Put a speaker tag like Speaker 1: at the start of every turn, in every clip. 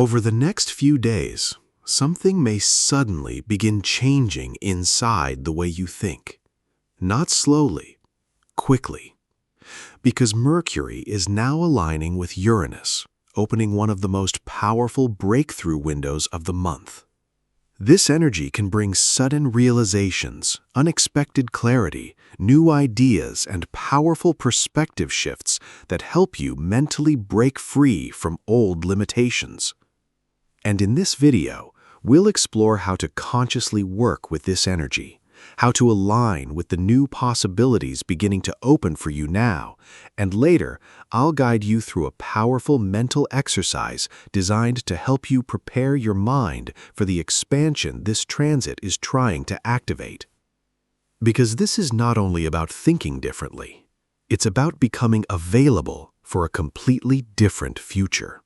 Speaker 1: Over the next few days, something may suddenly begin changing inside the way you think. Not slowly, quickly. Because Mercury is now aligning with Uranus, opening one of the most powerful breakthrough windows of the month. This energy can bring sudden realizations, unexpected clarity, new ideas, and powerful perspective shifts that help you mentally break free from old limitations. And in this video, we'll explore how to consciously work with this energy, how to align with the new possibilities beginning to open for you now, and later, I'll guide you through a powerful mental exercise designed to help you prepare your mind for the expansion this transit is trying to activate. Because this is not only about thinking differently, it's about becoming available for a completely different future.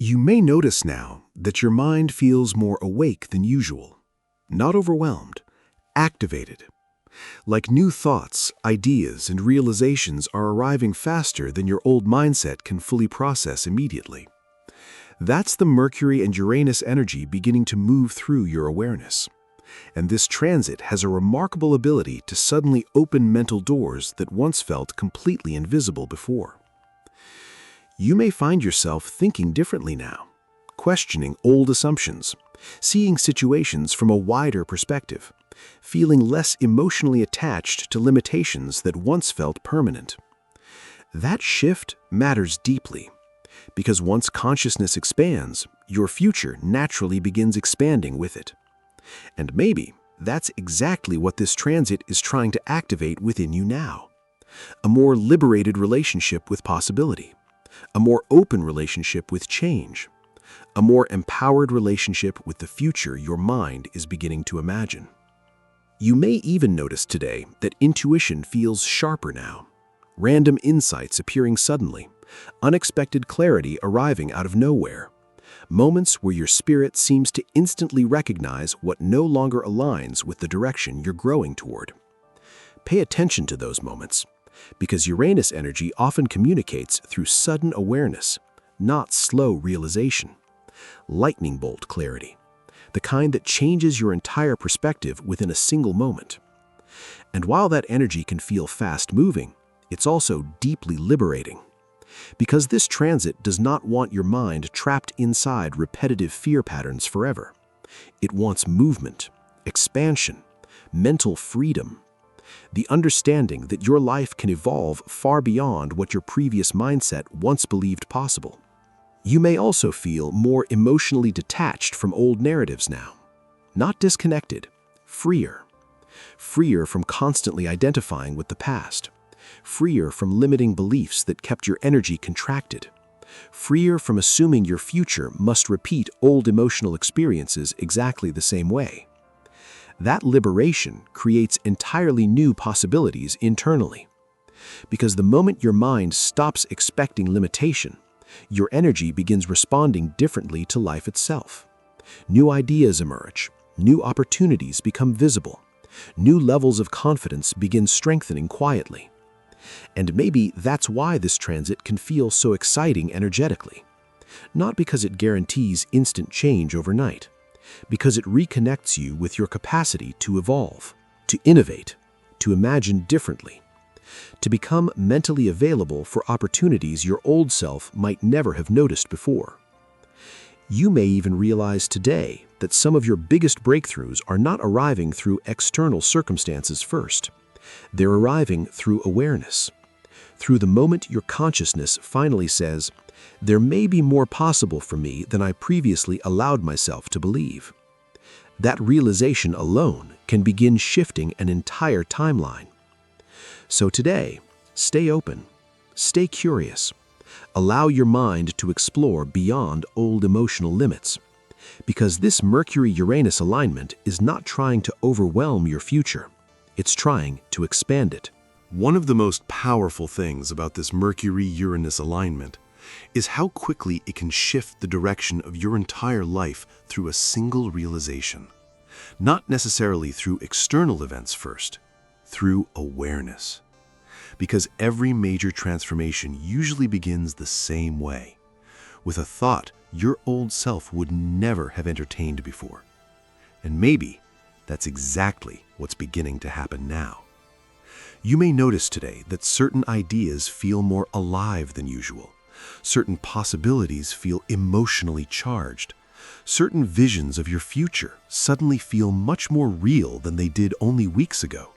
Speaker 1: You may notice now that your mind feels more awake than usual, not overwhelmed, activated. Like new thoughts, ideas, and realizations are arriving faster than your old mindset can fully process immediately. That's the Mercury and Uranus energy beginning to move through your awareness. And this transit has a remarkable ability to suddenly open mental doors that once felt completely invisible before. You may find yourself thinking differently now, questioning old assumptions, seeing situations from a wider perspective, feeling less emotionally attached to limitations that once felt permanent. That shift matters deeply, because once consciousness expands, your future naturally begins expanding with it. And maybe that's exactly what this transit is trying to activate within you now. A more liberated relationship with possibility. A more open relationship with change, a more empowered relationship with the future your mind is beginning to imagine. You may even notice today that intuition feels sharper now, random insights appearing suddenly, unexpected clarity arriving out of nowhere, moments where your spirit seems to instantly recognize what no longer aligns with the direction you're growing toward. Pay attention to those moments, because Uranus energy often communicates through sudden awareness, not slow realization. Lightning bolt clarity, the kind that changes your entire perspective within a single moment. And while that energy can feel fast-moving, it's also deeply liberating. Because this transit does not want your mind trapped inside repetitive fear patterns forever. It wants movement, expansion, mental freedom. The understanding that your life can evolve far beyond what your previous mindset once believed possible. You may also feel more emotionally detached from old narratives now. Not disconnected, freer. Freer from constantly identifying with the past. Freer from limiting beliefs that kept your energy contracted. Freer from assuming your future must repeat old emotional experiences exactly the same way. That liberation creates entirely new possibilities internally. Because the moment your mind stops expecting limitation, your energy begins responding differently to life itself. New ideas emerge, new opportunities become visible, new levels of confidence begin strengthening quietly. And maybe that's why this transit can feel so exciting energetically. Not because it guarantees instant change overnight, because it reconnects you with your capacity to evolve, to innovate, to imagine differently, to become mentally available for opportunities your old self might never have noticed before. You may even realize today that some of your biggest breakthroughs are not arriving through external circumstances first. They're arriving through awareness, through the moment your consciousness finally says, "There may be more possible for me than I previously allowed myself to believe." That realization alone can begin shifting an entire timeline. So today, stay open, stay curious, allow your mind to explore beyond old emotional limits, because this Mercury-Uranus alignment is not trying to overwhelm your future, it's trying to expand it.
Speaker 2: One of the most powerful things about this Mercury-Uranus alignment is how quickly it can shift the direction of your entire life through a single realization. Not necessarily through external events first, through awareness. Because every major transformation usually begins the same way, with a thought your old self would never have entertained before. And maybe that's exactly what's beginning to happen now. You may notice today that certain ideas feel more alive than usual. Certain possibilities feel emotionally charged. Certain visions of your future suddenly feel much more real than they did only weeks ago.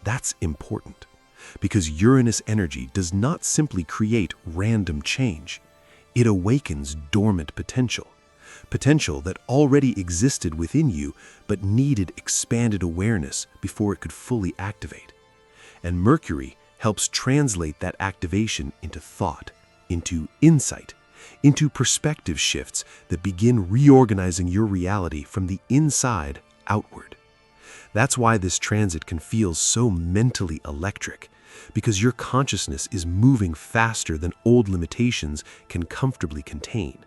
Speaker 2: That's important, because Uranus energy does not simply create random change. It awakens dormant potential. Potential that already existed within you but needed expanded awareness before it could fully activate. And Mercury helps translate that activation into thought, into insight, into perspective shifts that begin reorganizing your reality from the inside outward. That's why this transit can feel so mentally electric, because your consciousness is moving faster than old limitations can comfortably contain.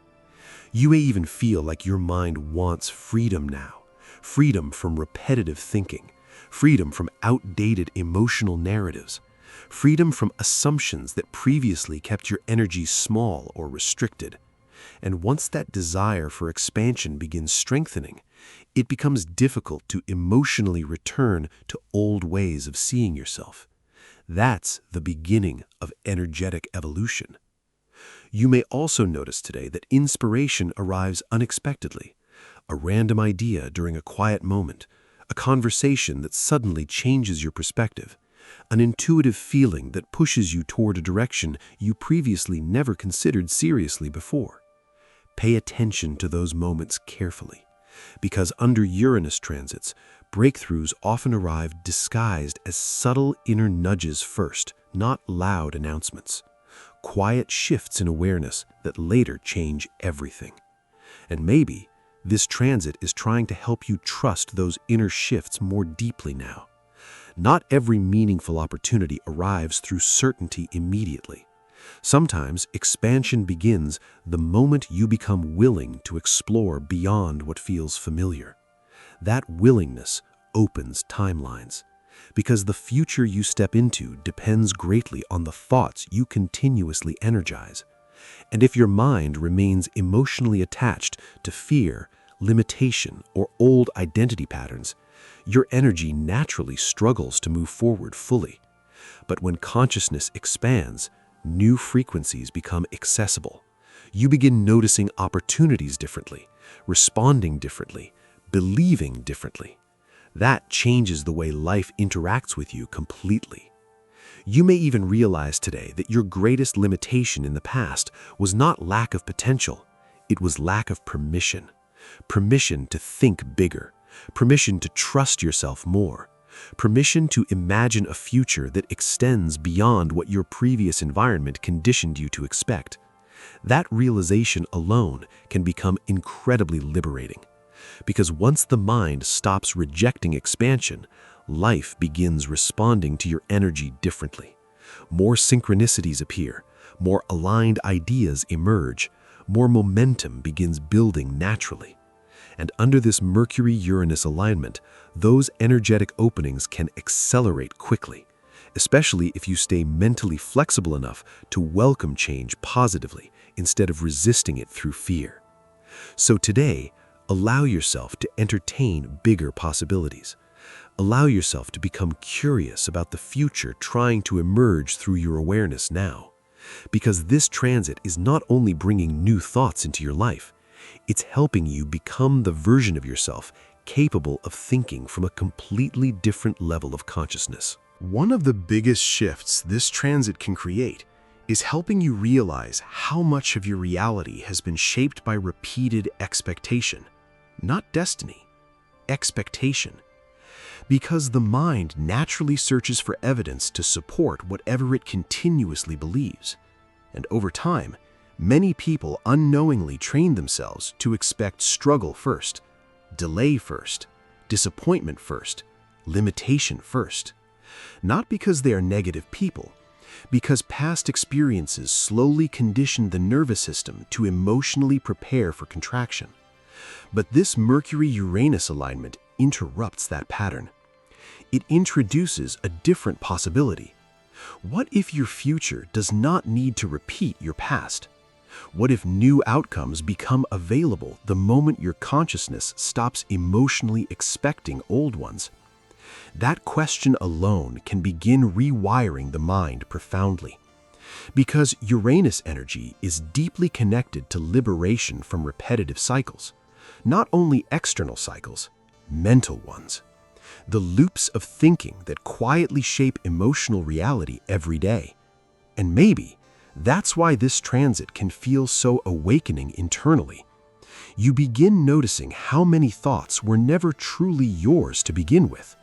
Speaker 2: You may even feel like your mind wants freedom now, freedom from repetitive thinking, freedom from outdated emotional narratives, freedom from assumptions that previously kept your energy small or restricted. And once that desire for expansion begins strengthening, it becomes difficult to emotionally return to old ways of seeing yourself. That's the beginning of energetic evolution. You may also notice today that inspiration arrives unexpectedly. A random idea during a quiet moment, a conversation that suddenly changes your perspective, an intuitive feeling that pushes you toward a direction you previously never considered seriously before. Pay attention to those moments carefully, because under Uranus transits, breakthroughs often arrive disguised as subtle inner nudges first, not loud announcements. Quiet shifts in awareness that later change everything. And maybe this transit is trying to help you trust those inner shifts more deeply now. Not every meaningful opportunity arrives through certainty immediately. Sometimes expansion begins the moment you become willing to explore beyond what feels familiar. That willingness opens timelines, because the future you step into depends greatly on the thoughts you continuously energize. And if your mind remains emotionally attached to fear, limitation, or old identity patterns, your energy naturally struggles to move forward fully. But when consciousness expands, new frequencies become accessible. You begin noticing opportunities differently, responding differently, believing differently. That changes the way life interacts with you completely. You may even realize today that your greatest limitation in the past was not lack of potential, it was lack of permission. Permission to think bigger, permission to trust yourself more, permission to imagine a future that extends beyond what your previous environment conditioned you to expect. That realization alone can become incredibly liberating, because once the mind stops rejecting expansion, life begins responding to your energy differently. More synchronicities appear, more aligned ideas emerge, more momentum begins building naturally. And under this Mercury-Uranus alignment, those energetic openings can accelerate quickly, especially if you stay mentally flexible enough to welcome change positively instead of resisting it through fear. So today, allow yourself to entertain bigger possibilities. Allow yourself to become curious about the future trying to emerge through your awareness now. Because this transit is not only bringing new thoughts into your life, it's helping you become the version of yourself capable of thinking from a completely different level of consciousness.
Speaker 1: One of the biggest shifts this transit can create is helping you realize how much of your reality has been shaped by repeated expectation, not destiny, expectation. Because the mind naturally searches for evidence to support whatever it continuously believes. And over time, many people unknowingly train themselves to expect struggle first, delay first, disappointment first, limitation first. Not because they are negative people, because past experiences slowly condition the nervous system to emotionally prepare for contraction. But this Mercury-Uranus alignment
Speaker 2: interrupts that pattern. It introduces a different possibility. What if your future does not need to repeat your past? What if new outcomes become available the moment your consciousness stops emotionally expecting old ones? That question alone can begin rewiring the mind profoundly. Because Uranus energy is deeply connected to liberation from repetitive cycles, not only external cycles, mental ones. The loops of thinking that quietly shape emotional reality every day. And maybe that's why this transit can feel so awakening internally. You begin noticing how many thoughts were never truly yours to begin with.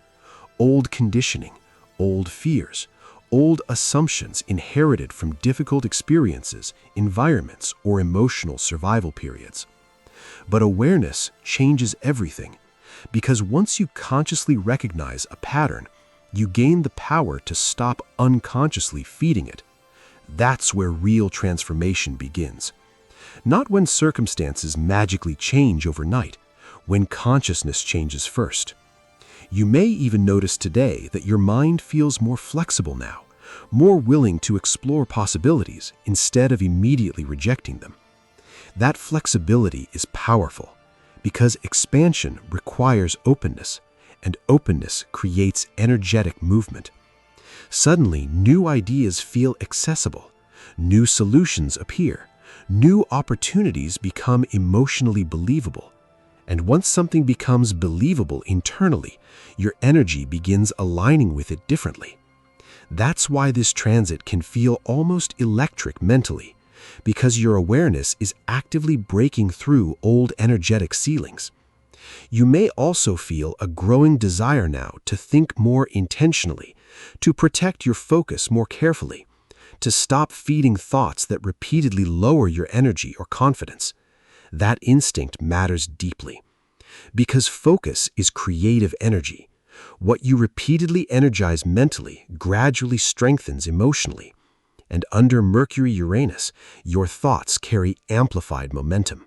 Speaker 2: Old conditioning, old fears, old assumptions inherited from difficult experiences, environments, or emotional survival periods. But awareness changes everything, because once you consciously recognize a pattern, you gain the power to stop unconsciously feeding it. That's where real transformation begins. Not when circumstances magically change overnight, when consciousness changes first. You may even notice today that your mind feels more flexible now, more willing to explore possibilities instead of immediately rejecting them. That flexibility is powerful because expansion requires openness, and openness creates energetic movement. Suddenly, new ideas feel accessible, new solutions appear, new opportunities become emotionally believable. And once something becomes believable internally, your energy begins aligning with it differently. That's why this transit can feel almost electric mentally, because your awareness is actively breaking through old energetic ceilings. You may also feel a growing desire now to think more intentionally, to protect your focus more carefully, to stop feeding thoughts that repeatedly lower your energy or confidence. That instinct matters deeply, because focus is creative energy. What you repeatedly energize mentally gradually strengthens emotionally. And under Mercury-Uranus, your thoughts carry amplified momentum.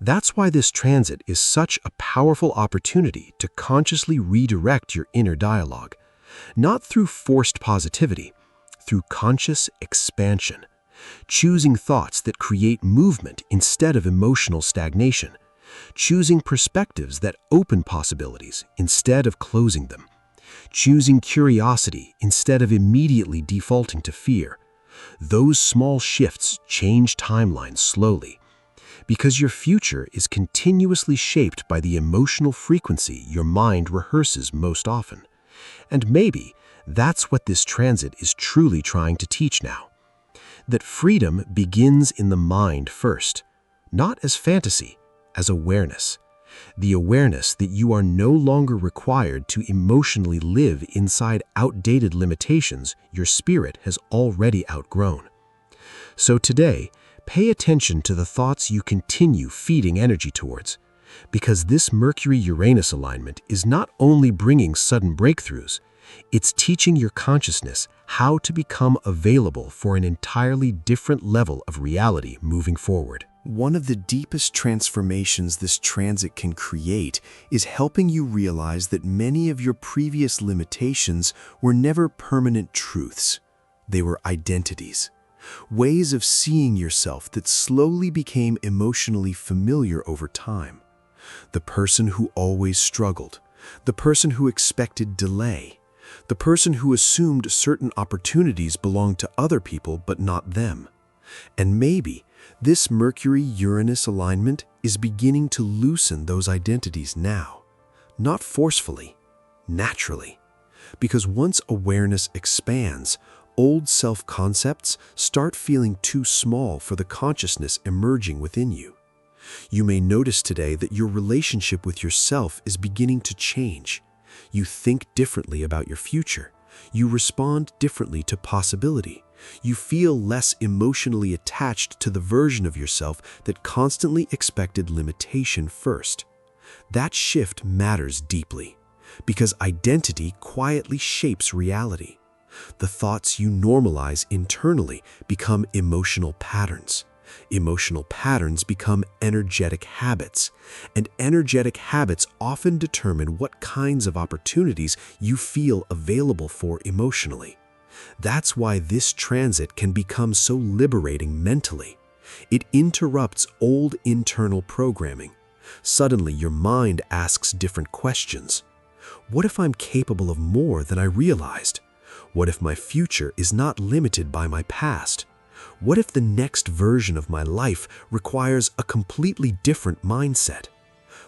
Speaker 2: That's why this transit is such a powerful opportunity to consciously redirect your inner dialogue, not through forced positivity, through conscious expansion, choosing thoughts that create movement instead of emotional stagnation, choosing perspectives that open possibilities instead of closing them, choosing curiosity instead of immediately defaulting to fear. Those small shifts change timelines slowly, because your future is continuously shaped by the emotional frequency your mind rehearses most often. And maybe that's what this transit is truly trying to teach now. That freedom begins in the mind first, not as fantasy, as awareness. The awareness that you are no longer required to emotionally live inside outdated limitations your spirit has already outgrown. So today, pay attention to the thoughts you continue feeding energy towards, because this Mercury-Uranus alignment is not only bringing sudden breakthroughs, it's teaching your consciousness how to become available for an entirely different level of reality moving forward.
Speaker 1: One of the deepest transformations this transit can create is helping you realize that many of your previous limitations were never permanent truths. They were identities, ways of seeing yourself that slowly became emotionally familiar over time. The person who always struggled, the person who expected delay, the person who assumed certain opportunities belonged to other people but not them. And maybe this Mercury-Uranus alignment is beginning to loosen those identities now, not forcefully, naturally. Because once awareness expands, old self-concepts start feeling too small for the consciousness emerging within you. You may notice today that your relationship with yourself is beginning to change. You think differently about your future. You respond differently to possibility. You feel less emotionally attached to the version of yourself that constantly expected limitation first. That shift matters deeply, because identity quietly shapes reality. The thoughts you normalize internally become emotional patterns,
Speaker 2: Emotional patterns become energetic habits, and energetic habits often determine what kinds of opportunities you feel available for emotionally. That's why this transit can become so liberating mentally. It interrupts old internal programming. Suddenly, your mind asks different questions. What if I'm capable of more than I realized? What if my future is not limited by my past? What if the next version of my life requires a completely different mindset?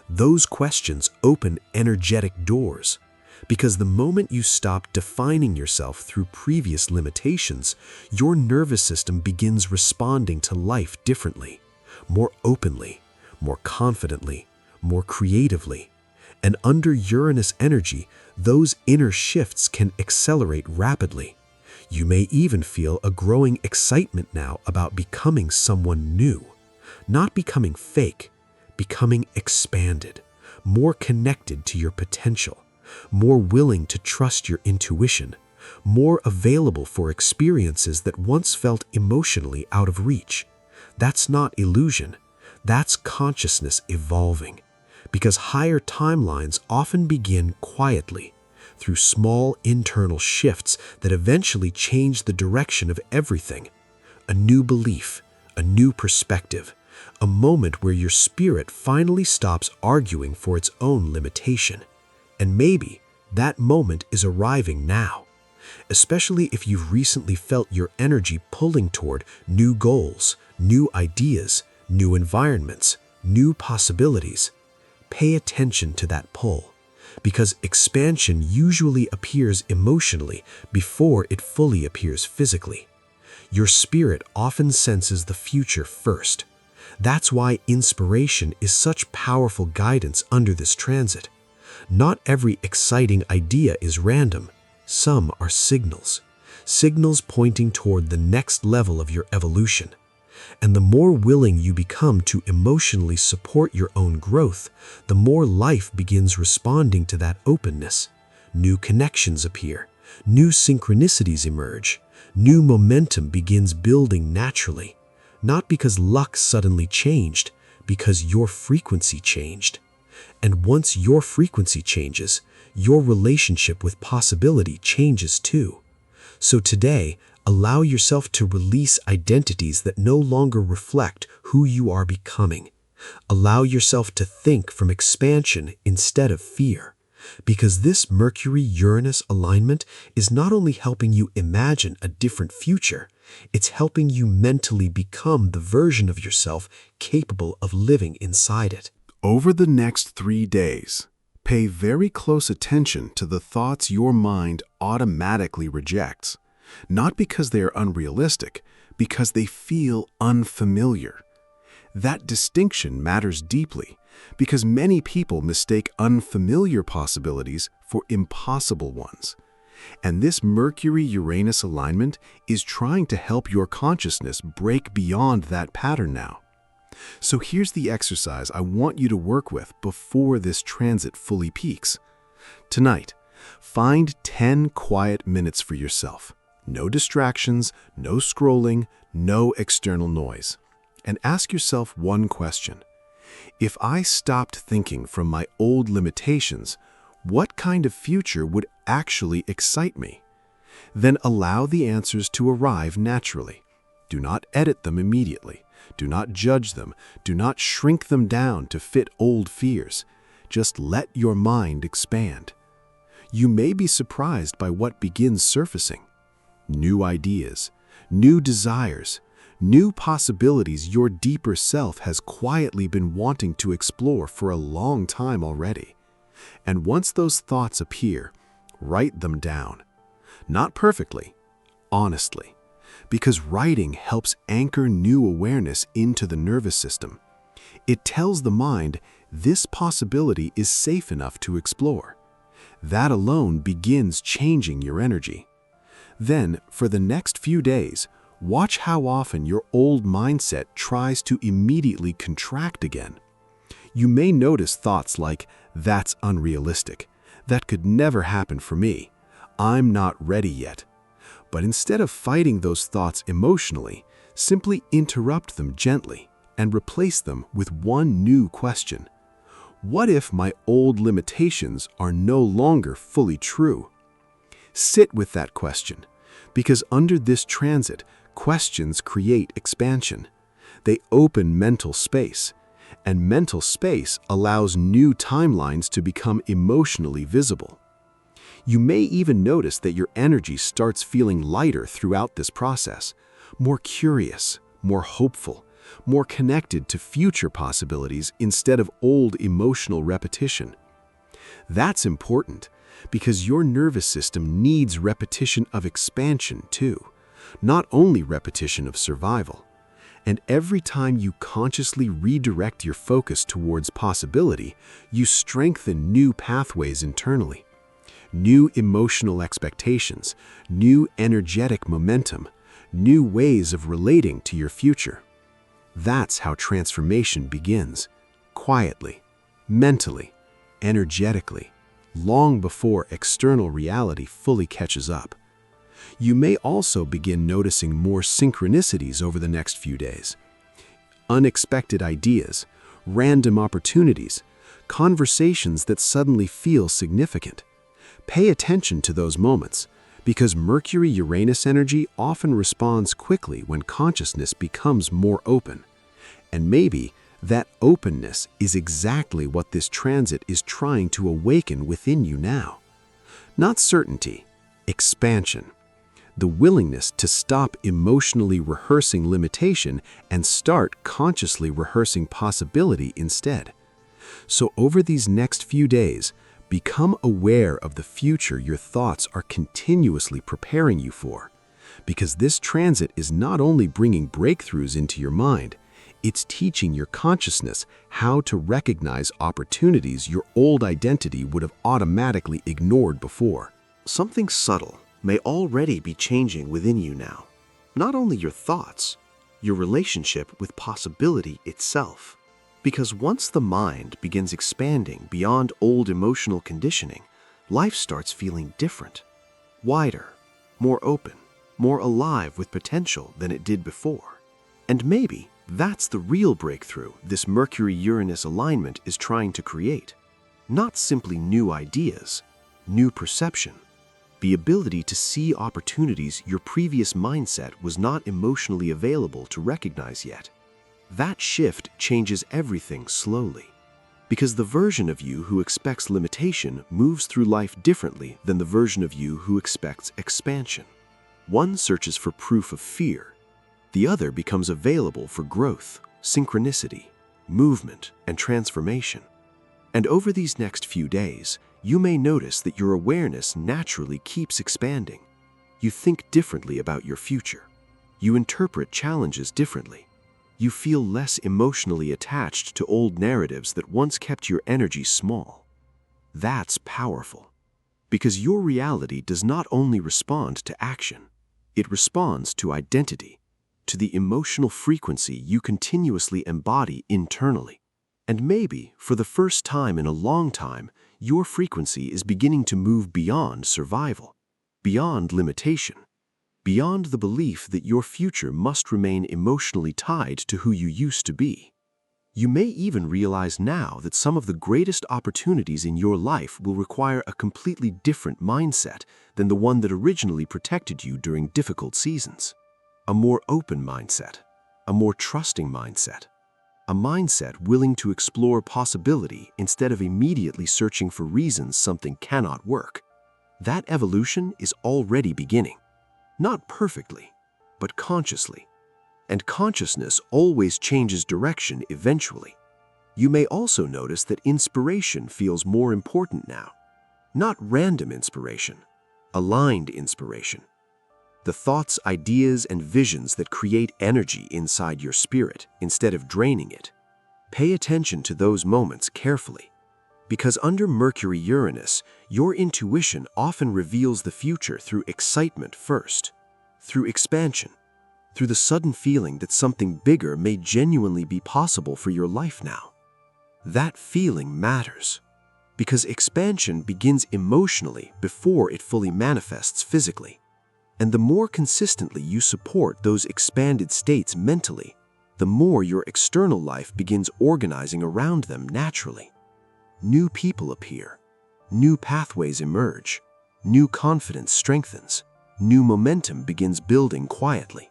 Speaker 2: Those questions open energetic doors, because the moment you stop defining yourself through previous limitations, your nervous system begins responding to life differently, more openly, more confidently, more creatively. And under Uranus energy, those inner shifts can accelerate rapidly. You may even feel a growing excitement now about becoming someone new. Not becoming fake, becoming expanded, more connected to your potential, more willing to trust your intuition, more available for experiences that once felt emotionally out of reach. That's not illusion. That's consciousness evolving. Because higher timelines often begin quietly, through small internal shifts that eventually change the direction of everything. A new belief, a new perspective, a moment where your spirit finally stops arguing for its own limitation. And maybe that moment is arriving now, especially if you've recently felt your energy pulling toward new goals, new ideas, new environments, new possibilities. Pay attention to that pull, because expansion usually appears emotionally before it fully appears physically. Your spirit often senses the future first. That's why inspiration is such powerful guidance under this transit. Not every exciting idea is random. Some are signals. Signals pointing toward the next level of your evolution. And the more willing you become to emotionally support your own growth, the more life begins responding to that openness. New connections appear, new synchronicities emerge, new momentum begins building naturally, not because luck suddenly changed, because your frequency changed. And once your frequency changes, your relationship with possibility changes too. So today, allow yourself to release identities that no longer reflect who you are becoming. Allow yourself to think from expansion instead of fear, because this Mercury-Uranus alignment is not only helping you imagine a different future, it's helping you mentally become the version of yourself capable of living inside it.
Speaker 1: Over the next 3 days, pay very close attention to the thoughts your mind automatically rejects. Not because they are unrealistic, because they feel unfamiliar. That distinction matters deeply, because many people mistake unfamiliar possibilities for impossible ones. And this Mercury-Uranus alignment is trying to help your consciousness break beyond that pattern now. So here's the exercise I want you to work with before this transit fully peaks. Tonight, find 10 quiet minutes for yourself. No distractions, no scrolling, no external noise. And ask yourself one question. If I stopped thinking from my old limitations, what kind of future would actually excite me? Then allow the answers to arrive naturally. Do not edit them immediately. Do not judge them. Do not shrink them down to fit old fears. Just let your mind expand. You may be surprised by what begins surfacing. New ideas, new desires, new possibilities your deeper self has quietly been wanting to explore for a long time already. And once those thoughts appear, write them down. Not perfectly, honestly, because writing helps anchor new awareness into the nervous system. It tells the mind this possibility is safe enough to explore. That alone begins changing your energy. Then, for the next few days, watch how often your old mindset tries to immediately contract again. You may notice thoughts like, "That's unrealistic. That could never happen for me. I'm not ready yet." But instead of fighting those thoughts emotionally, Simply interrupt them gently and replace them with one new question. What if my old limitations are no longer fully true? Sit with that question, because under this transit, questions create expansion. They open mental space, and mental space allows new timelines to become emotionally visible. You may even notice that your energy starts feeling lighter throughout this process, more curious, more hopeful, more connected to future possibilities instead of old emotional repetition. That's important because your nervous system needs repetition of expansion too, not only repetition of survival. And every time you consciously redirect your focus towards possibility, you strengthen new pathways internally, new emotional expectations, new energetic momentum, new ways of relating to your future. That's how transformation begins, quietly, mentally, energetically, long before external reality fully catches up. You may also begin noticing more synchronicities over the next few days. Unexpected ideas, random opportunities, conversations that suddenly feel significant. Pay attention to those moments, because Mercury-Uranus energy often responds quickly when consciousness becomes more open. And maybe that openness is exactly what this transit is trying to awaken within you now. Not certainty, expansion. The willingness to stop emotionally rehearsing limitation and start consciously rehearsing possibility instead. So over these next few days, become aware of the future your thoughts are continuously preparing you for. Because this transit is not only bringing breakthroughs into your mind, it's teaching your consciousness how to recognize opportunities your old identity would have automatically ignored before.
Speaker 2: Something subtle may already be changing within you now. Not only your thoughts, your relationship with possibility itself. Because once the mind begins expanding beyond old emotional conditioning, life starts feeling different, wider, more open, more alive with potential than it did before. And maybe that's the real breakthrough this Mercury-Uranus alignment is trying to create. Not simply new ideas, new perception, the ability to see opportunities your previous mindset was not emotionally available to recognize yet. That shift changes everything slowly, because the version of you who expects limitation moves through life differently than the version of you who expects expansion. One searches for proof of fear, the other becomes available for growth, synchronicity, movement, and transformation. And over these next few days, you may notice that your awareness naturally keeps expanding. You think differently about your future. You interpret challenges differently. You feel less emotionally attached to old narratives that once kept your energy small. That's powerful, because your reality does not only respond to action, it responds to identity, to the emotional frequency you continuously embody internally. And maybe, for the first time in a long time, your frequency is beginning to move beyond survival, beyond limitation, beyond the belief that your future must remain emotionally tied to who you used to be. You may even realize now that some of the greatest opportunities in your life will require a completely different mindset than the one that originally protected you during difficult seasons. A more open mindset, a more trusting mindset, a mindset willing to explore possibility instead of immediately searching for reasons something cannot work. That evolution is already beginning. Not perfectly, but consciously. And consciousness always changes direction eventually. You may also notice that inspiration feels more important now. Not random inspiration, aligned inspiration. The thoughts, ideas, and visions that create energy inside your spirit instead of draining it. Pay attention to those moments carefully, because under Mercury-Uranus, your intuition often reveals the future through excitement first, through expansion, through the sudden feeling that something bigger may genuinely be possible for your life now. That feeling matters, because expansion begins emotionally before it fully manifests physically.
Speaker 1: And the more consistently you support those expanded states mentally, the more your external life begins organizing around them naturally. New people appear, new pathways emerge, new confidence strengthens, new momentum begins building quietly.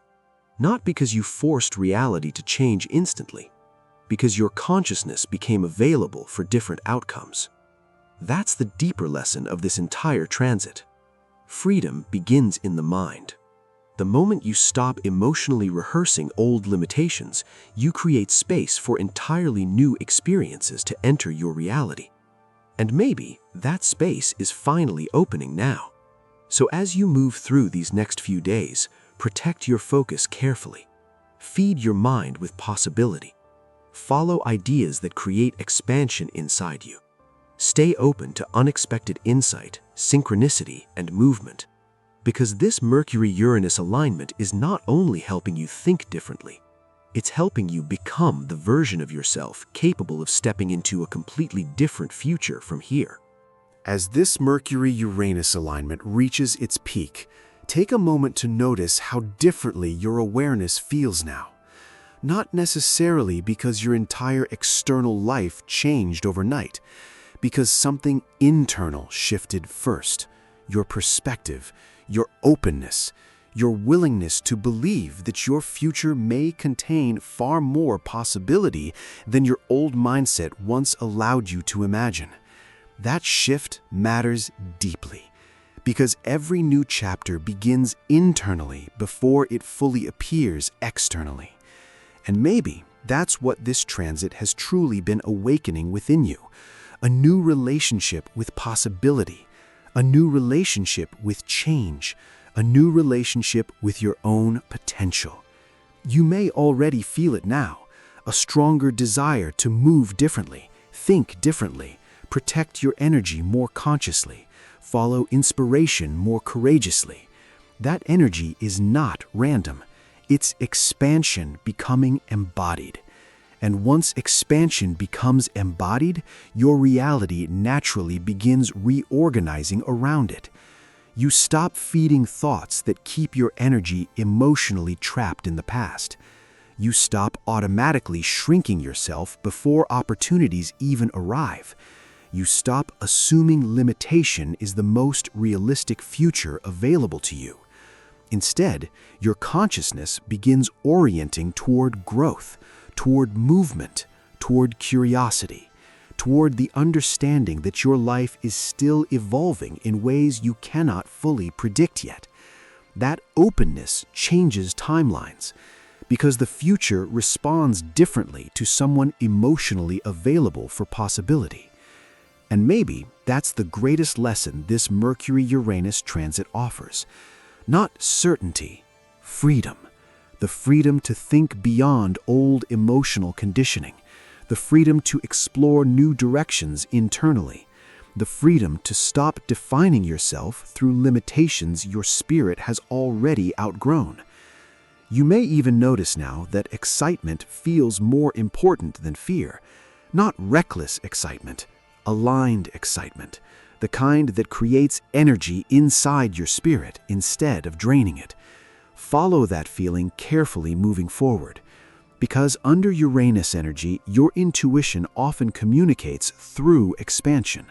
Speaker 1: Not because you forced reality to change instantly, because your consciousness became available for different outcomes. That's the deeper lesson of this entire transit. Freedom begins in the mind. The moment you stop emotionally rehearsing old limitations, you create space for entirely new experiences to enter your reality. And maybe that space is finally opening now. So as you move through these next few days, protect your focus carefully. Feed your mind with possibility. Follow ideas that create expansion inside you. Stay open to unexpected insight, synchronicity, and movement. Because this Mercury-Uranus alignment is not only helping you think differently, it's helping you become the version of yourself capable of stepping into a completely different future from here.
Speaker 2: As this Mercury-Uranus alignment reaches its peak, take a moment to notice how differently your awareness feels now. Not necessarily because your entire external life changed overnight, because something internal shifted first. Your perspective, your openness, your willingness to believe that your future may contain far more possibility than your old mindset once allowed you to imagine. That shift matters deeply, because every new chapter begins internally before it fully appears externally. And maybe that's what this transit has truly been awakening within you. A new relationship with possibility, a new relationship with change, a new relationship with your own potential. You may already feel it now, a stronger desire to move differently, think differently, protect your energy more consciously, follow inspiration more courageously. That energy is not random. It's expansion becoming embodied. And once expansion becomes embodied, your reality naturally begins reorganizing around it. You stop feeding thoughts that keep your energy emotionally trapped in the past. You stop automatically shrinking yourself before opportunities even arrive. You stop assuming limitation is the most realistic future available to you. Instead, your consciousness begins orienting toward growth, toward movement, toward curiosity, toward the understanding that your life is still evolving in ways you cannot fully predict yet. That openness changes timelines, because the future responds differently to someone emotionally available for possibility. And maybe that's the greatest lesson this Mercury-Uranus transit offers. Not certainty, freedom. The freedom to think beyond old emotional conditioning, the freedom to explore new directions internally, the freedom to stop defining yourself through limitations your spirit has already outgrown. You may even notice now that excitement feels more important than fear, not reckless excitement, aligned excitement, the kind that creates energy inside your spirit instead of draining it. Follow that feeling carefully moving forward, because under Uranus energy, your intuition often communicates through expansion,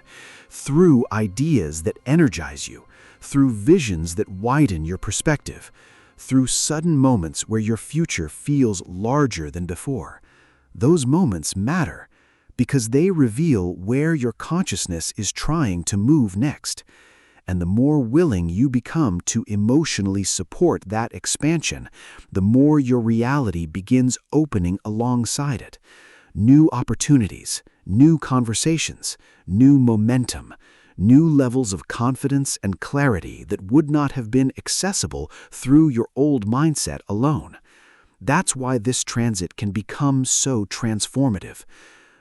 Speaker 2: through ideas that energize you, through visions that widen your perspective, through sudden moments where your future feels larger than before. Those moments matter because they reveal where your consciousness is trying to move next. And the more willing you become to emotionally support that expansion, the more your reality begins opening alongside it. New opportunities, new conversations, new momentum, new levels of confidence and clarity that would not have been accessible through your old mindset alone. That's why this transit can become so transformative.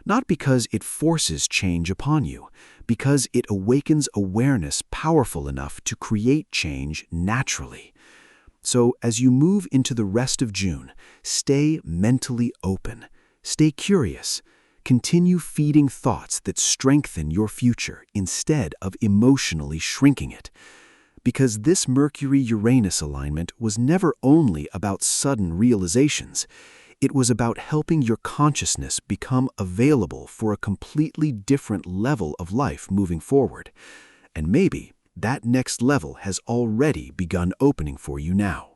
Speaker 2: Not because it forces change upon you, because it awakens awareness powerful enough to create change naturally. So as you move into the rest of June, stay mentally open, stay curious, continue feeding thoughts that strengthen your future instead of emotionally shrinking it.
Speaker 1: Because this Mercury-Uranus alignment was never only about sudden realizations. It was about helping your consciousness become available for a completely different level of life moving forward. And maybe that next level has already begun opening for you now.